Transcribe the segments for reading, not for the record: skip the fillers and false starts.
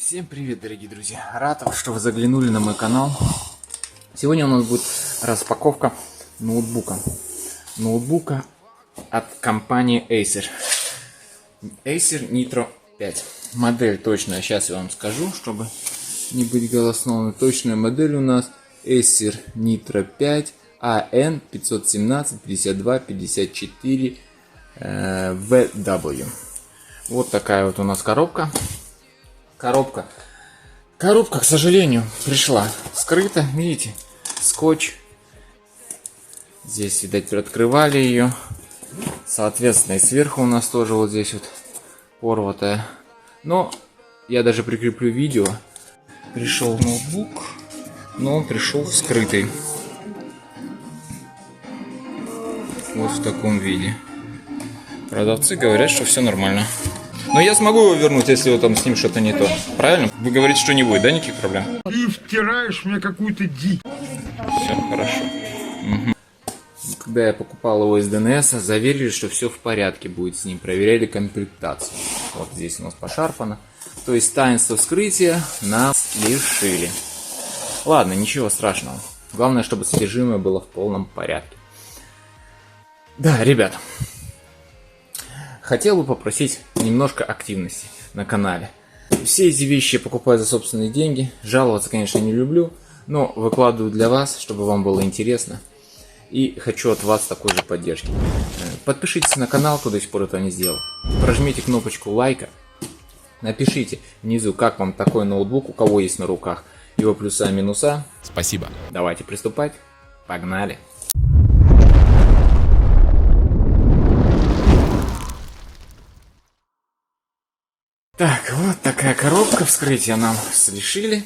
Всем привет, дорогие друзья! Рад, что вы заглянули на мой канал. Сегодня у нас будет распаковка ноутбука. Ноутбука от компании Acer. Acer Nitro 5. Модель точная, сейчас я вам скажу, чтобы не быть голословным. Точная модель у нас Acer Nitro 5 AN517-52-54 VW. Вот такая вот у нас коробка. Коробка, к сожалению, пришла скрыта. Видите, скотч. Здесь, видать, открывали ее. Соответственно, и сверху у нас тоже вот здесь вот порватая. Но я даже прикреплю видео. Пришел ноутбук, но он пришел скрытый. Вот в таком виде. Продавцы говорят, что все нормально. Но я смогу его вернуть, если вот там с ним что-то не то. Правильно? Вы говорите, что не будет, да, никаких проблем? Ты втираешь мне какую-то дичь. Все хорошо. Угу. Когда я покупал его из ДНС, заверили, что все в порядке будет с ним. Проверяли комплектацию. Вот здесь у нас пошарпано. То есть таинство вскрытия нас лишили. Ладно, ничего страшного. Главное, чтобы содержимое было в полном порядке. Да, ребята. Хотел бы попросить немножко активности на канале. Все эти вещи я покупаю за собственные деньги. Жаловаться, конечно, не люблю, но выкладываю для вас, чтобы вам было интересно. И хочу от вас такой же поддержки. Подпишитесь на канал, кто до сих пор этого не сделал. Прожмите кнопочку лайка. Напишите внизу, как вам такой ноутбук, у кого есть на руках, его плюса и минуса. Спасибо. Давайте приступать. Погнали. Так, вот такая коробка. Вскрытия нам лишили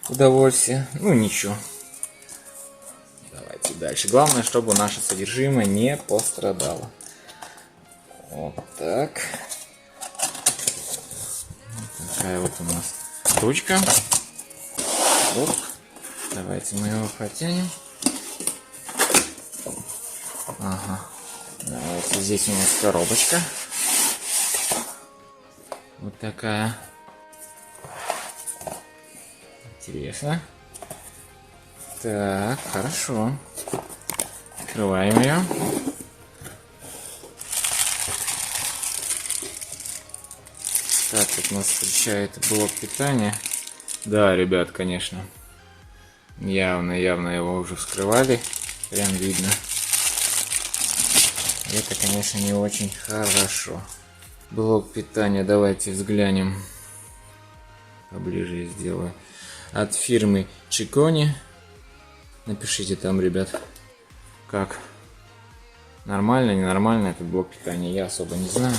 удовольствия. Ну ничего. Давайте дальше. Главное, чтобы наше содержимое не пострадало. Вот так. Вот такая вот у нас ручка. Оп. Давайте мы его протянем. Ага. Давайте здесь у нас коробочка. Вот такая. Интересно. Так, хорошо. Открываем ее. Так, тут нас встречает блок питания. Да, ребят, конечно. Явно его уже вскрывали. Прям видно. Это, конечно, не очень хорошо. Блок питания, давайте взглянем. Поближе я сделаю. От фирмы Chicone. Напишите там, ребят, как. Нормально, ненормально этот блок питания, я особо не знаю.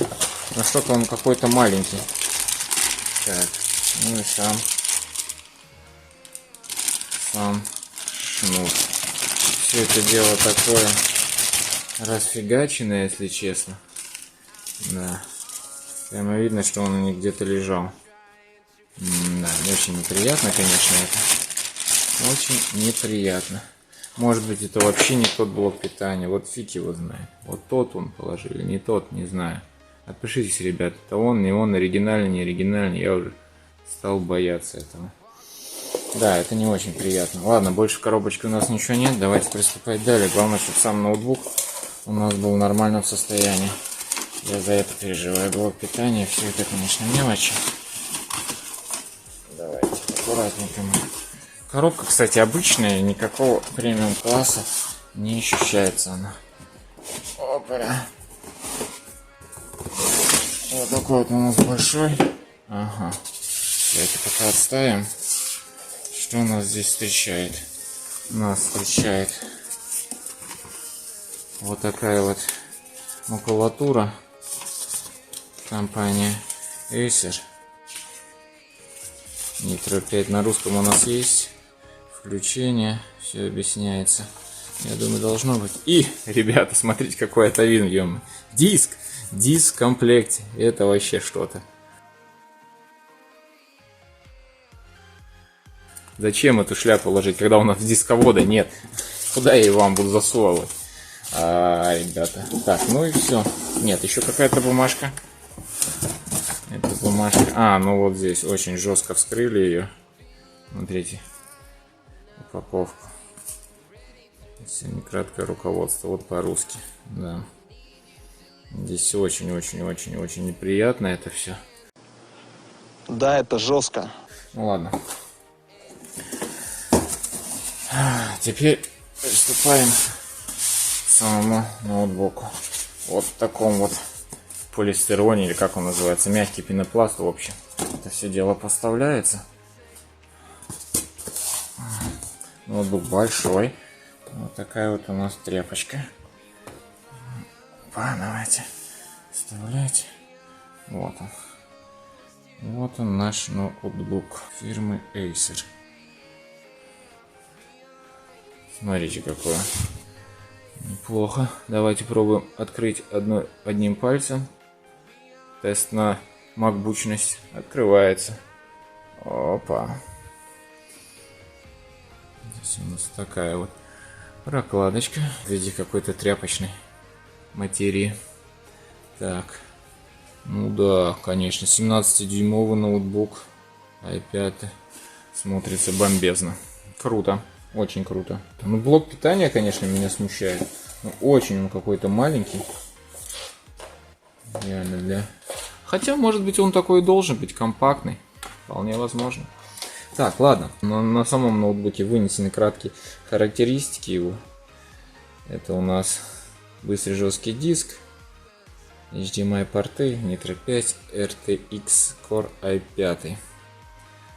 Но что-то он какой-то маленький. Так, ну и сам шнур. Все это дело такое расфигаченное, если честно. Да. Прямо видно, что он не где-то лежал. Да, очень неприятно, конечно, это. Очень неприятно. Может быть, это вообще не тот блок питания. Вот фиг его знает. Вот тот он положили, не тот, не знаю. Отпишитесь, ребят, это он, не он, оригинальный, не оригинальный. Я уже стал бояться этого. Да, это не очень приятно. Ладно, больше в коробочке у нас ничего нет. Давайте приступать далее. Главное, чтобы сам ноутбук у нас был в нормальном состоянии. Я за это переживаю. Блок питания, все это, конечно, мелочи. Давайте аккуратненько. Коробка, кстати, обычная, никакого премиум класса не ощущается она. Опа. Вот такой вот у нас большой. Ага. Давайте пока отставим. Что у нас здесь встречает? У нас встречает вот такая вот макулатура. Компания Acer. Nitro 5 на русском у нас есть. Включение. Все объясняется. Я думаю, должно быть. И, ребята, смотрите, какой атовизм, ё-моё. Диск. Диск в комплекте. Это вообще что-то. Зачем эту шляпу ложить, когда у нас дисковода нет? Куда я его вам буду засовывать? Ребята. Так, ну и все. Нет, еще какая-то бумажка. Эту кармашек. А, ну вот здесь очень жестко вскрыли ее. Смотрите. Упаковку. Сегодня краткое руководство. Вот по-русски. Да. Здесь очень-очень-очень-очень неприятно это все. Да, это жестко. Ну ладно. Теперь приступаем к самому ноутбуку. Вот в таком вот полистироне, или как он называется, мягкий пенопласт, в общем. Это все дело поставляется. Ноутбук большой. Вот такая вот у нас тряпочка. Давайте вставлять. Вот он. Вот он, наш ноутбук фирмы Acer. Смотрите, какое. Неплохо. Давайте пробуем открыть одним пальцем. Тест на макбучность. Открывается. Опа. Здесь у нас такая вот прокладочка в виде какой-то тряпочной материи. Так. Ну да, конечно, 17-дюймовый ноутбук i5 смотрится бомбезно. Круто, очень круто. Ну, блок питания, конечно, меня смущает. Но очень он какой-то маленький. Реально для... Хотя, может быть, он такой и должен быть, компактный. Вполне возможно. Так, ладно. На самом ноутбуке вынесены краткие характеристики его. Это у нас быстрый жесткий диск. HDMI порты, Nitro 5, RTX Core i5,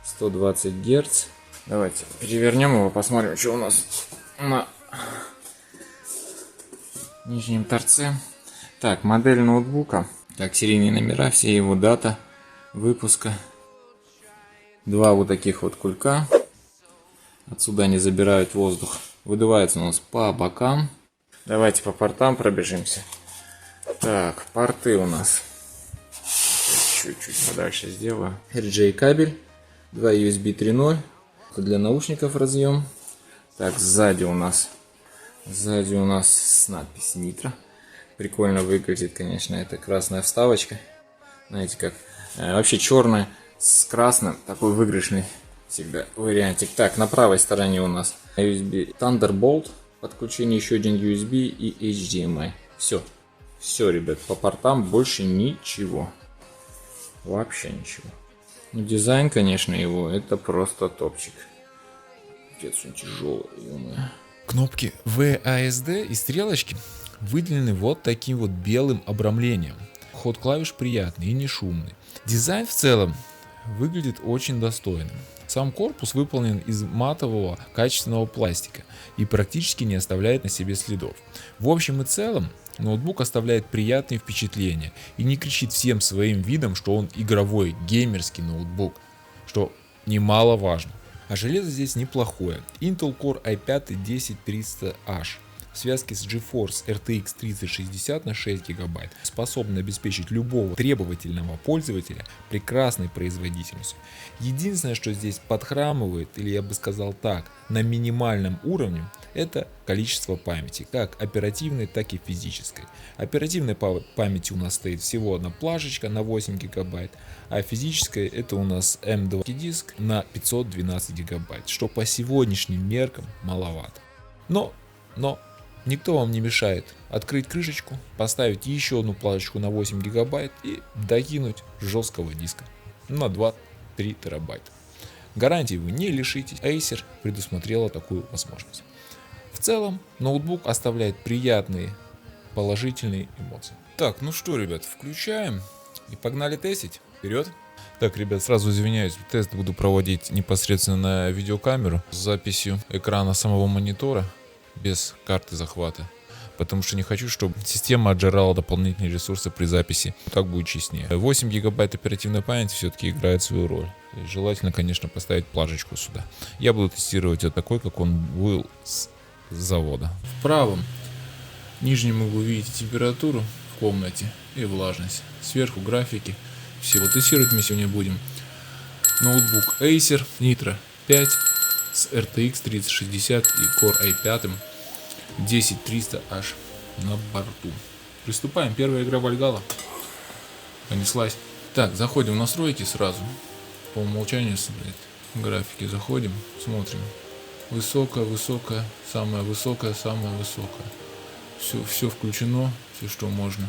120 Гц. Давайте перевернем его, посмотрим, что у нас на нижнем торце. Так, модель ноутбука. Так, серийные номера, все его дата выпуска. Два вот таких вот кулька. Отсюда они забирают воздух. Выдуваются у нас по бокам. Давайте по портам пробежимся. Так, порты у нас. Чуть-чуть подальше сделаю. RJ кабель, 2 USB 3.0. Для наушников разъем. Так, сзади у нас с надпись Nitro. Прикольно выглядит, конечно, это красная вставочка. Знаете как? Вообще черная с красным, такой выигрышный всегда вариантик. Так, на правой стороне у нас USB Thunderbolt. Подключение еще один USB и HDMI. Все, ребят, по портам больше ничего. Вообще ничего. Ну, дизайн, конечно, его, это просто топчик. Пипец, он тяжелый, ё-моё. Кнопки WASD и стрелочки выделены вот таким вот белым обрамлением. Ход клавиш приятный и не шумный. Дизайн в целом выглядит очень достойным. Сам корпус выполнен из матового качественного пластика и практически не оставляет на себе следов. В общем и целом, ноутбук оставляет приятные впечатления и не кричит всем своим видом, что он игровой, геймерский ноутбук, что немаловажно. А железо здесь неплохое. Intel Core i5 10300H в связке с GeForce RTX 3060 на 6 ГБ способны обеспечить любого требовательного пользователя прекрасной производительностью. Единственное, что здесь подхрамывает, или я бы сказал так, на минимальном уровне, это количество памяти, как оперативной, так и физической. Оперативной памяти у нас стоит всего одна плашечка на 8 ГБ, а физическая это у нас M2 диск на 512 ГБ, что по сегодняшним меркам маловато. Но никто вам не мешает открыть крышечку, поставить еще одну плашечку на 8 ГБ и докинуть жесткого диска на 2-3 терабайта. Гарантии вы не лишитесь, Acer предусмотрела такую возможность. В целом, ноутбук оставляет приятные положительные эмоции. Так, ну что, ребят, включаем и погнали тестить. Вперед! Так, ребят, сразу извиняюсь, тест буду проводить непосредственно на видеокамеру с записью экрана самого монитора, без карты захвата, потому что не хочу, чтобы система отжирала дополнительные ресурсы при записи. Так будет честнее. 8 гигабайт оперативной памяти все-таки играет свою роль. И желательно, конечно, поставить плашечку сюда. Я буду тестировать это такой, как он был с завода. В правом нижнем вы видите температуру в комнате и влажность. Сверху графики. Всего тестировать мы сегодня будем ноутбук Acer Nitro 5 с RTX 3060 и Core i5 10300H на борту. Приступаем. Первая игра Valhalla. Понеслась. Так, заходим в настройки сразу. По умолчанию смотреть. Графики заходим, смотрим. Высокая, высокая, самая высокая, самая высокая. Все включено, все что можно.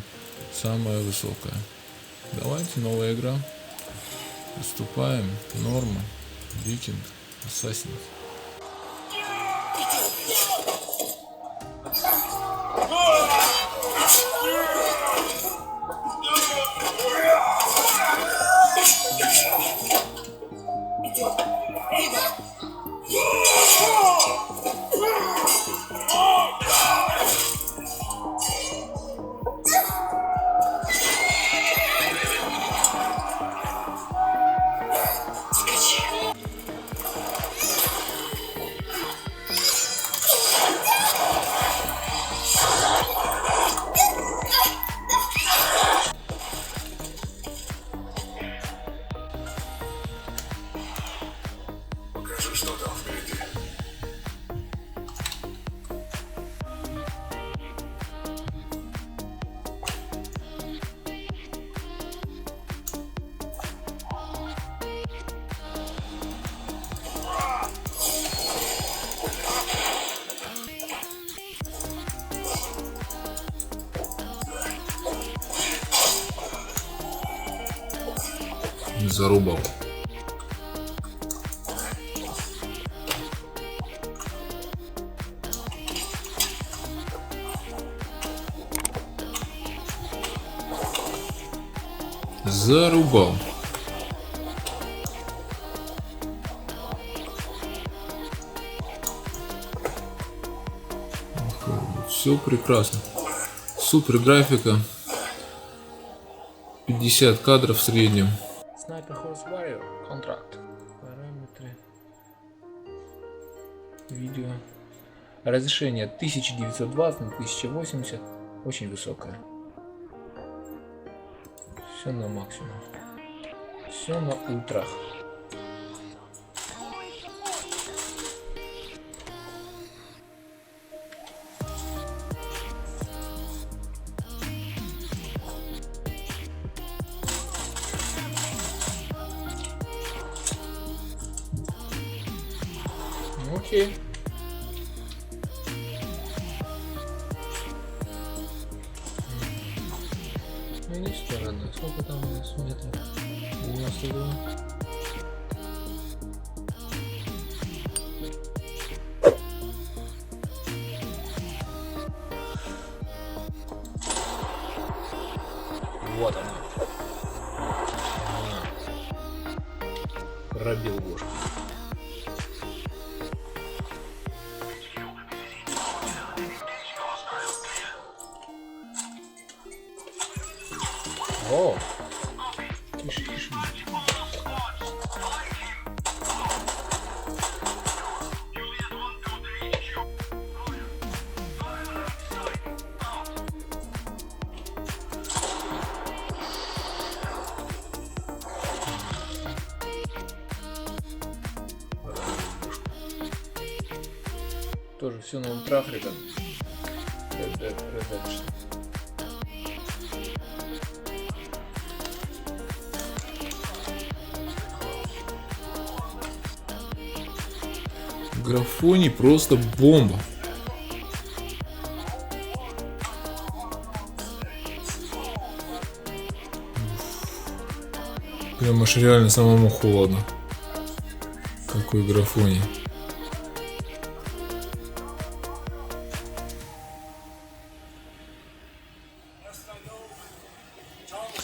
Самая высокая. Давайте, новая игра. Приступаем. Норма. Викинг. Ассасин. Зарубал. Зарубал. Все прекрасно. Супер графика. 50 кадров в среднем. Sniper Horse Warrior. Контракт. Параметры. Видео. Разрешение 1920 на 1080. Очень высокое. Все на максимум. Все на ультрах. Окей. Ну не стороны. Сколько там у нас метров? 92. Вот она. Пробил бошку. О! Тише, тише. Тоже все на ультрах, ребят. Графоний просто бомба. Прям аж реально самому холодно. Какой графоний.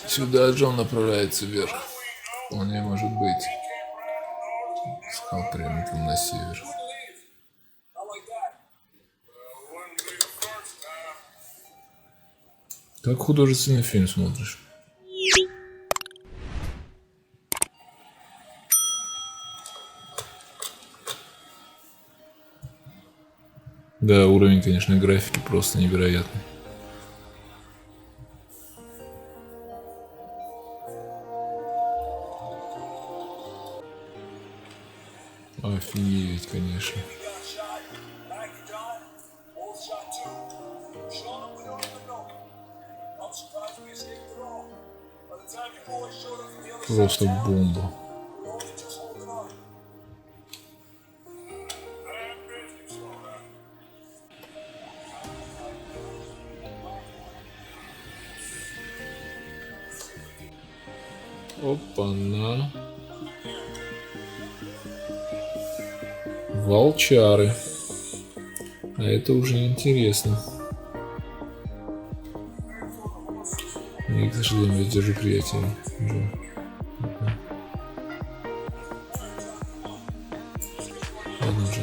Сюда Джон направляется вверх. Вполне может быть. Сказал прямо там на север. Как художественный фильм смотришь? Да, уровень, конечно, графики просто невероятный. Офигеть, конечно. Просто бомба. Опа-на. Волчары. А это уже интересно. Я, к сожалению, держу приятеля. Ладно уже.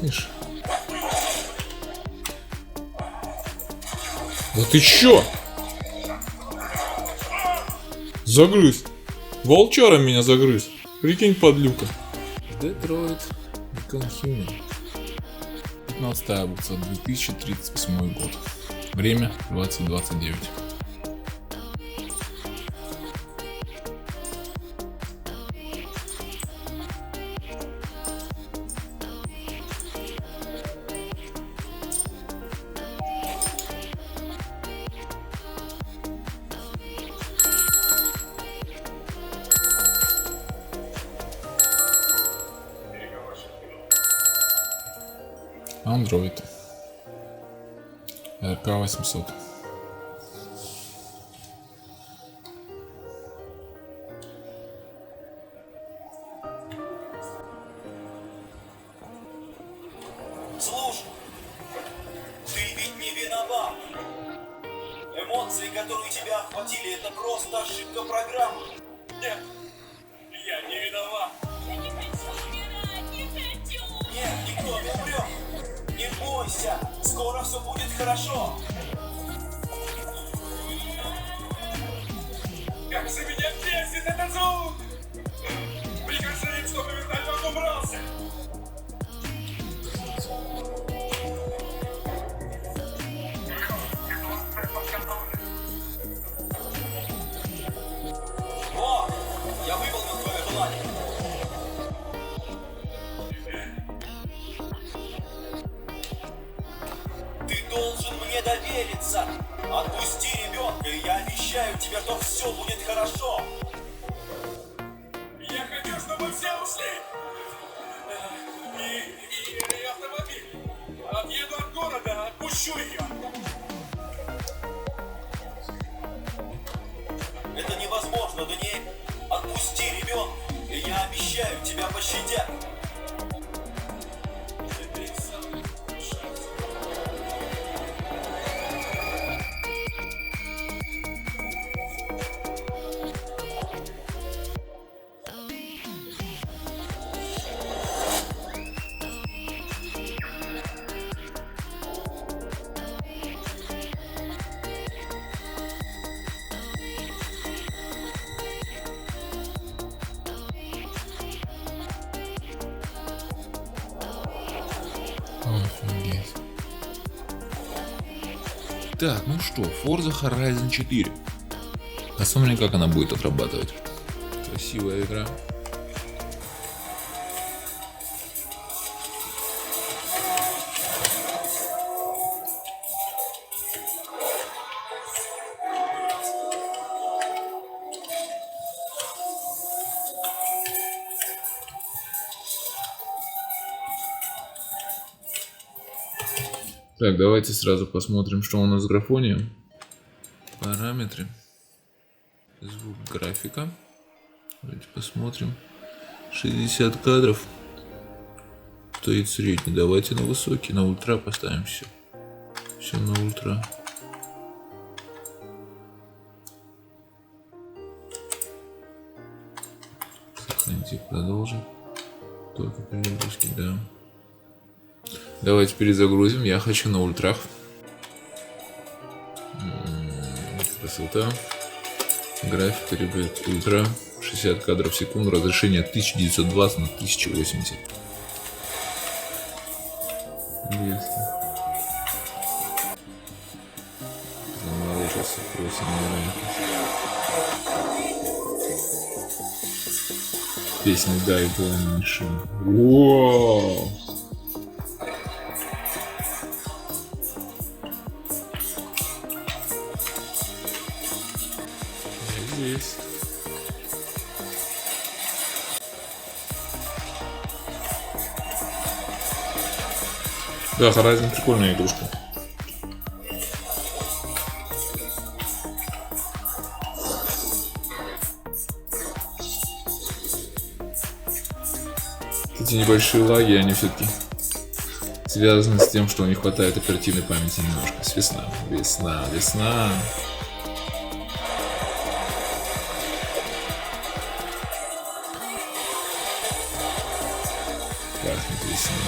Ишь. Да ты чё? Загрыз. Волчара меня загрыз. Прикинь, подлюка. Detroit Become Human. 15 августа 2038 год. Время 20:29. Android RK800. Слушай, ты ведь не виноват. Эмоции, которые тебя охватили, это просто ошибка программы. Нет, я не виноват. Я не хочу умирать, не хочу! Нет, никто не умрет. Не бойся, скоро все будет хорошо. Как же меня бесит этот звук! Прикажи им, чтобы вертолет убрался. О, я выполнил твое желание. Ты должен мне довериться. Отпусти ребенка, и я обещаю тебе, что все будет хорошо. Я хочу, чтобы все ушли. И автомобиль. Отъеду от города, отпущу ее. Это невозможно, Даниэль. Отпусти ребенка, и я обещаю, тебя пощадят. Офигеть. Так, ну что, Forza Horizon 4. Посмотрим, как она будет отрабатывать. Красивая игра. Так, давайте сразу посмотрим, что у нас в графоне. Параметры. Звук, графика. Давайте посмотрим. 60 кадров. Стоит средний. Давайте на высокий, на ультра поставим все. Все на ультра. Сохраните, продолжим. Только перегрузки, да. Давайте перезагрузим. Я хочу на ультрах. Красота. Графика, ребят, ультра. 60 кадров в секунду. Разрешение 1920 на 1080. 200. просто невероятно. Песня «Дай пламени шум». Вау! Здесь. Да, Horizon прикольная игрушка. Эти небольшие лаги, они все-таки связаны с тем, что не хватает оперативной памяти немножко. Весна. Пахнет весна.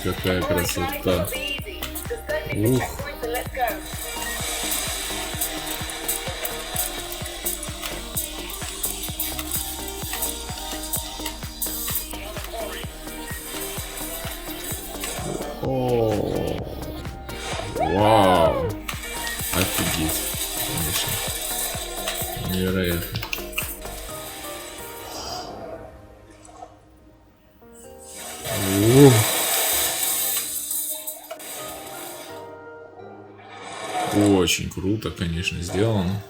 Какая красота. Ух. О, вау. Офигеть. Конечно. Невероятно. Ух. Очень круто, конечно, сделано.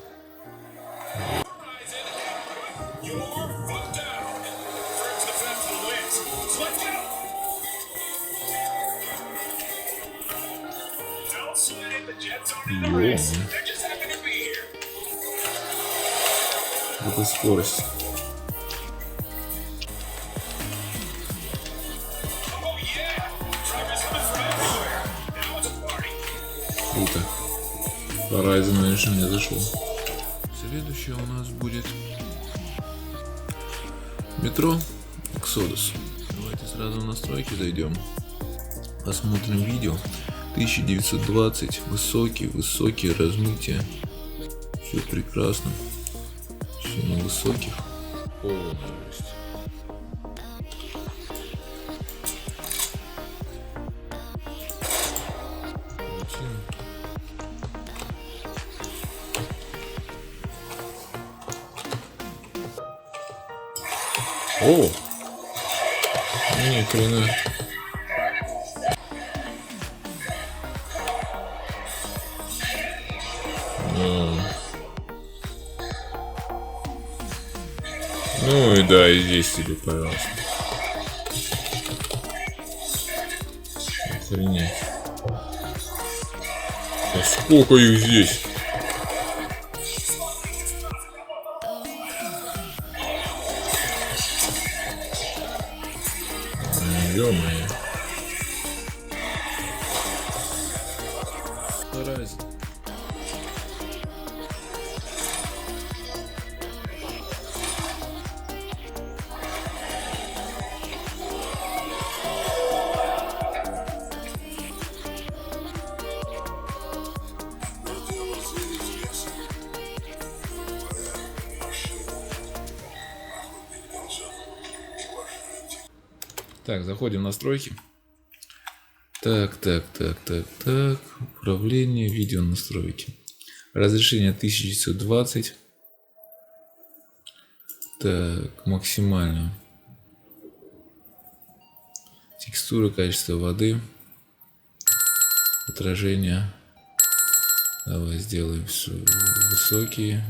Это скорость. Круто. Horizon, конечно, мне зашло. Следующее у нас будет метро Exodus. Давайте сразу в настройки зайдем. Посмотрим видео. 1920. Высокие размытия. Все прекрасно. Все на высоких. Полная жесть. О! Ни хрена. Ну и да, и здесь тебе, пожалуйста. Охренеть. А сколько их здесь? Ё-моё. Horizon. Так, заходим в настройки. Так. Управление, видео настройки. Разрешение 1920. Так, максимально. Текстура, качество воды. Отражение. Давай сделаем все высокие.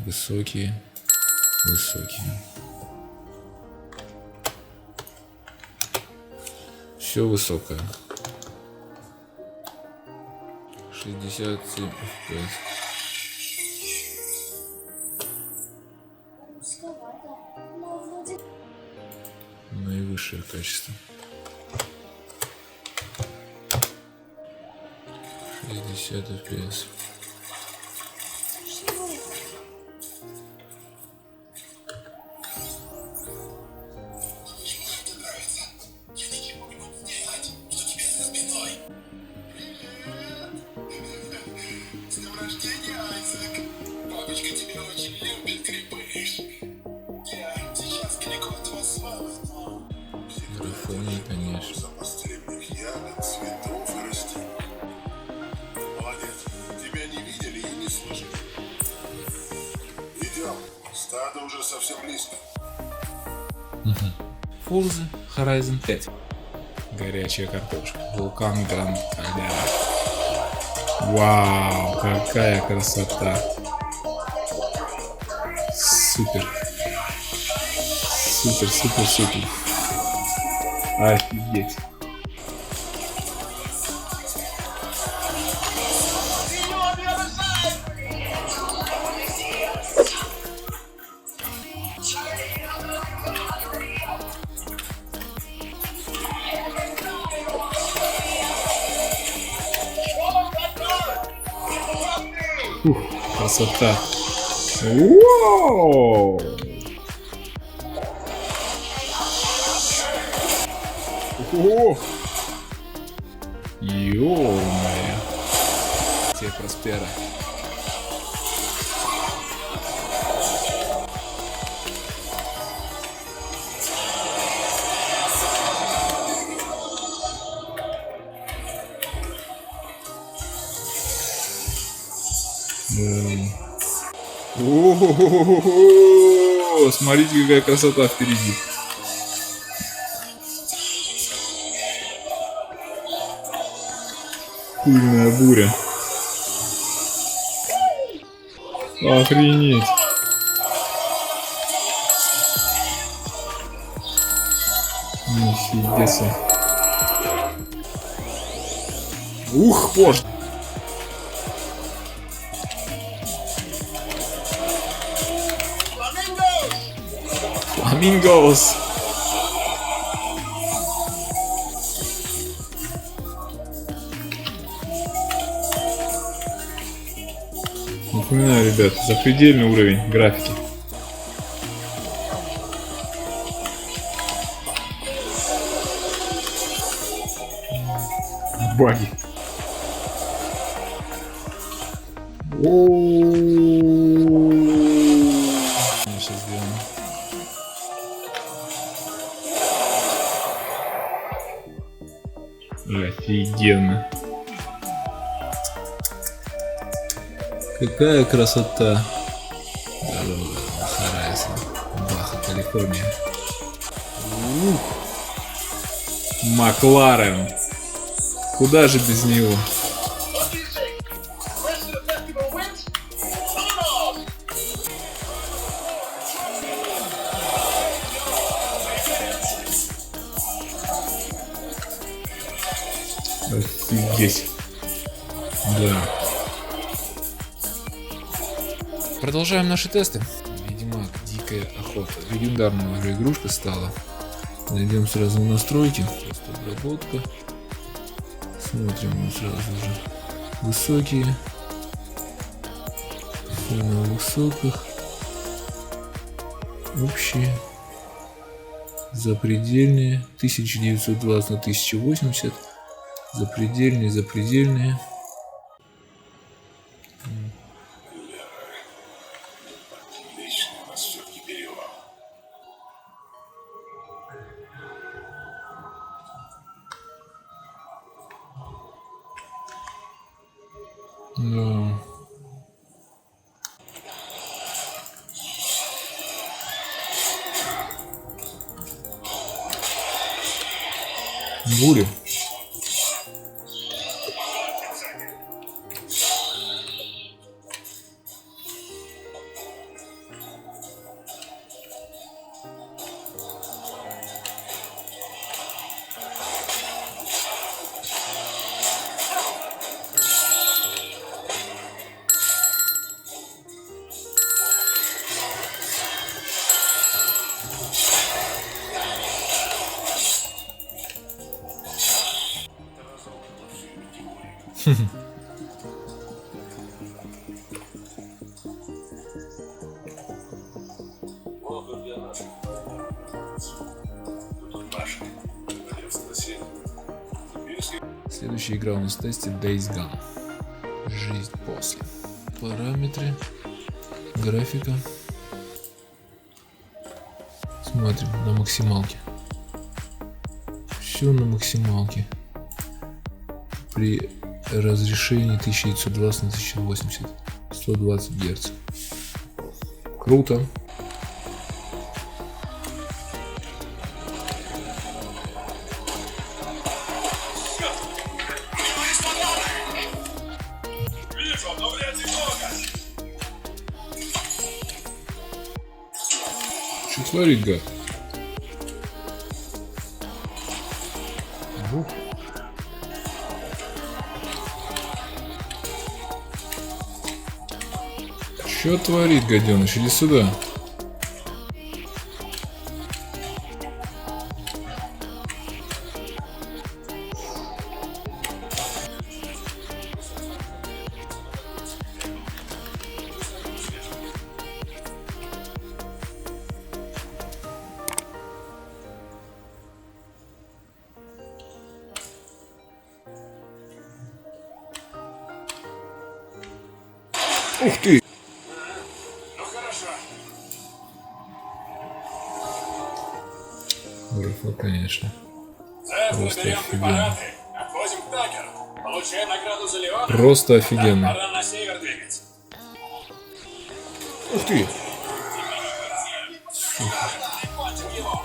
Все высокое. 67 FPS. Наивысшее качество. 60 FPS. Графоний, конечно. уже совсем близко. Forza Horizon 5. Горячая картошка. Вулкан Гранд Кальдера. Вау, какая красота. Супер. Супер, супер, супер. Офигеть. Красота. Вау! Ох! Ё-моё! Те Проспера. О-о-о-о-о-о! Смотрите, какая красота впереди. Пыльная буря. Охренеть. Нифига себе. Ух, боже. Фламингос. Напоминаю, ребят, запредельный уровень графики. Баги. Сейчас сделаем. Офигенно. Какая красота. Horizon. Баха, Калифорния. Макларен. Куда же без него? Офигеть. Да. Продолжаем наши тесты. Ведьмак, дикая охота. Легендарная уже игрушка стала. Найдем сразу настройки. Просто обработка. Смотрим мы сразу же. Высокие. Все на высоких. Общие. Запредельные. 1920 на 1080. Запредельные, запредельные. Да. Буря. Следующая игра у нас в тесте Days Gone. Жизнь после. Параметры. Графика. Смотрим на максималке. Все на максималке. При разрешении 1920 на 1080. 120 Гц. Круто. Что творит, гад? Ух. Что творит, гаденыш? Иди сюда. Ух ты! Графа, конечно. Просто офигенно. Отвозим к Такеру. Получаем награду за Леона. Просто офигенно. Пора на север двигать. Ух ты! Прикончим его.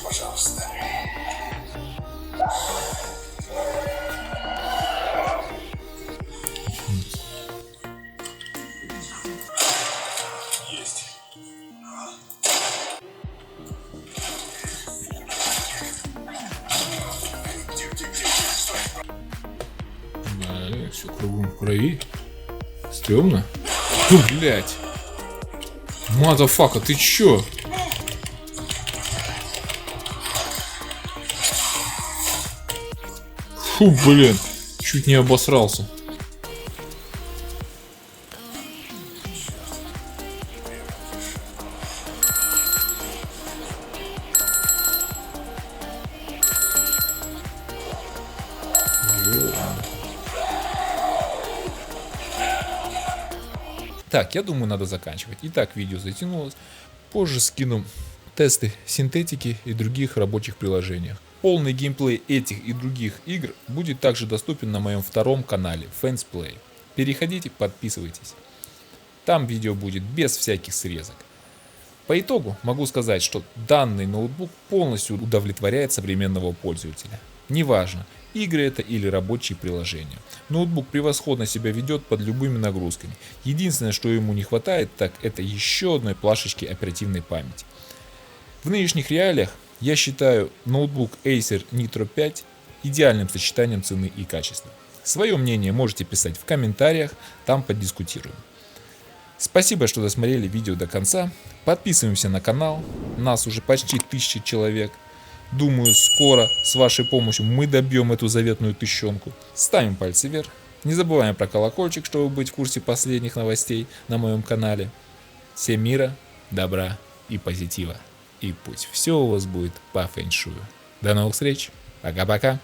Пожалуйста. Есть. Все кругом в крови. Стремно. Фу, блять. Мазафака, ты чё? Фу, блин. Чуть не обосрался. Так, я думаю, надо заканчивать. Итак, видео затянулось. Позже скину тесты синтетики и других рабочих приложениях. Полный геймплей этих и других игр будет также доступен на моем втором канале Fansplay. Переходите, подписывайтесь. Там видео будет без всяких срезок. По итогу могу сказать, что данный ноутбук полностью удовлетворяет современного пользователя. Неважно, игры это или рабочие приложения. Ноутбук превосходно себя ведет под любыми нагрузками. Единственное, что ему не хватает, так это еще одной плашечки оперативной памяти. В нынешних реалиях я считаю ноутбук Acer Nitro 5 идеальным сочетанием цены и качества. Свое мнение можете писать в комментариях, там подискутируем. Спасибо, что досмотрели видео до конца. Подписываемся на канал, нас уже почти 1000 человек. Думаю, скоро с вашей помощью мы добьем эту заветную тыщенку. Ставим пальцы вверх. Не забываем про колокольчик, чтобы быть в курсе последних новостей на моем канале. Всем мира, добра и позитива. И пусть все у вас будет по фэншую. До новых встреч. Пока-пока.